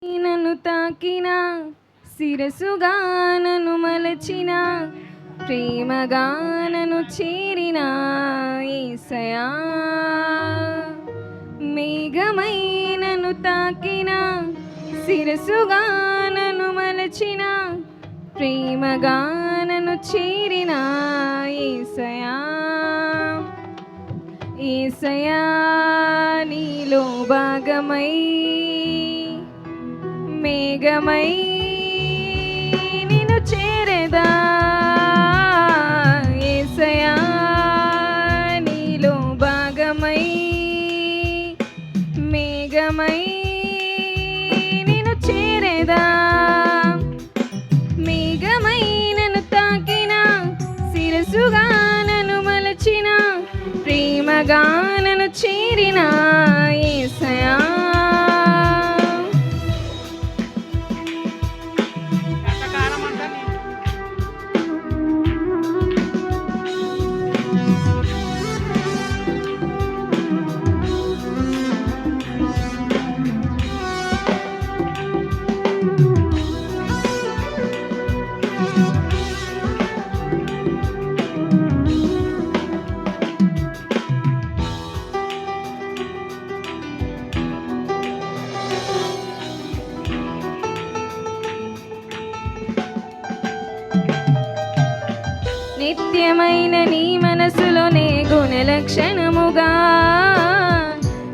నన్ను తాకిన శిరసుగా నన్ను మలచిన ప్రేమగా నన్ను చేరిన యేసయ్యా మేఘమై నన్ను తాకిన శిరసుగా నన్ను మలచిన ప్రేమగా నన్ను చేరిన యేసయ్యా యేసయ్యా నీలో భాగమై మేఘమై నిన్ను చేరేదా యేసయ్యా నీలో భాగమై మేఘమై నిన్ను చేరేదా మేఘమై నన్ను తాకిన శిరసుగా నన్ను మలచిన ప్రేమగా నన్ను చేరిన యేసయ్యా నిత్యమైన నీ మనసులోనే గుణలక్షణముగా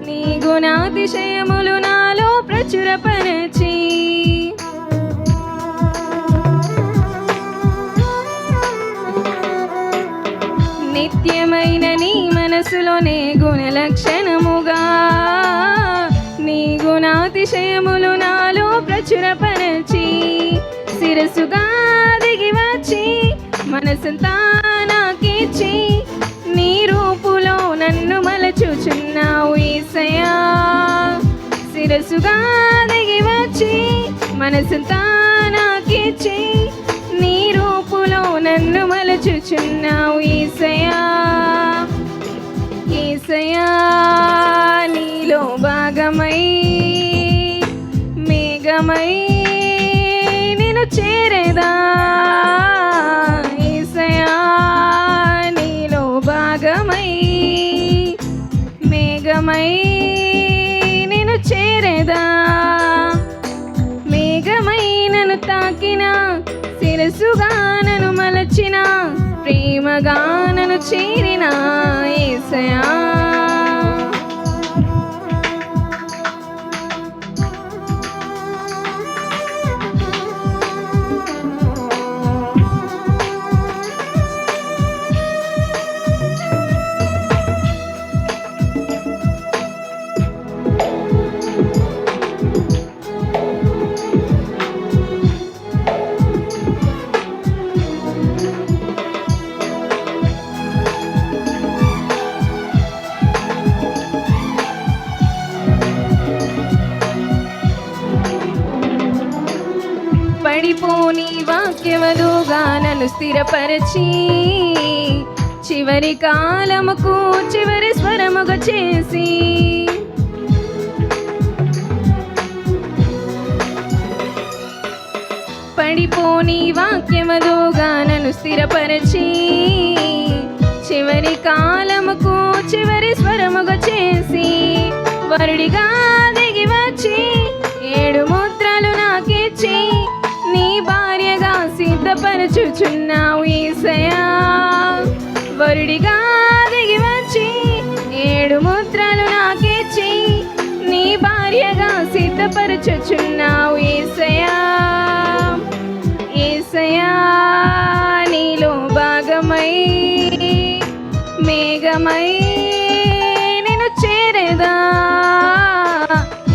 నీ గుణాతిశయములు నాలో ప్రచురపరచి నిత్యమైన నీ మనసులోనే గుణలక్షణముగా నీ గుణాతిశయములు నాలో ప్రచురపరచి శిరసుగా దిగి వచ్చి మనసంతా నాకిచ్చి నీ రూపులో నన్ను మలచుచున్నావు యేసయ్యా శిరసుగా దిగి వచ్చి మనసంతా నాకిచ్చి నీ రూపులో నన్ను మలచుచున్నావు యేసయ్యా యేసయ్యా నీలో భాగమై మేఘమై నిన్ను చేరేదా మేఘమై నిన్ను చేరేదా మేఘమై నన్ను తాకిన శిరసుగా నన్ను మలచిన ప్రేమగా నన్ను చేరిన యేసయ్యా పడిపోని వాక్యవలుగా నన్ను స్థిరపరచి చివరి కాలముకు చివరి స్వరముగా చేసి పడిపోని వాక్యవలుగా నన్ను స్థిరపరచి చివరి కాలముకు చివరి స్వరముగా చేసి వరుడిగా దిగి వచ్చి 7 ముద్రలు నాకిచ్చి నీ భార్యగా సిద్ధపరచుచున్నావు యేసయ్యా వరుడిగా దిగి వచ్చి 7 ముద్రలు నాకిచ్చి నీ భార్యగా సిద్ధపరచుచున్నావు యేసయ్యా యేసయ్యా నీలో భాగమై మేఘమై నిన్ను చేరేదా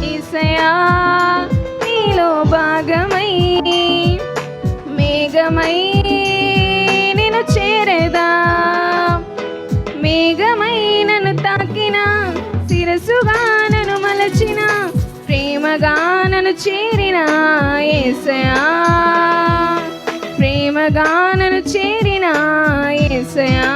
యేసయ్యా నీలో భాగమై మేఘమై నిన్ను చేరేదా మేఘమై నన్ను తాకిన శిరసుగా నన్ను మలచిన ప్రేమగా నన్ను చేరిన యేసయ్యా ప్రేమగా నన్ను చేరిన యేసయ్యా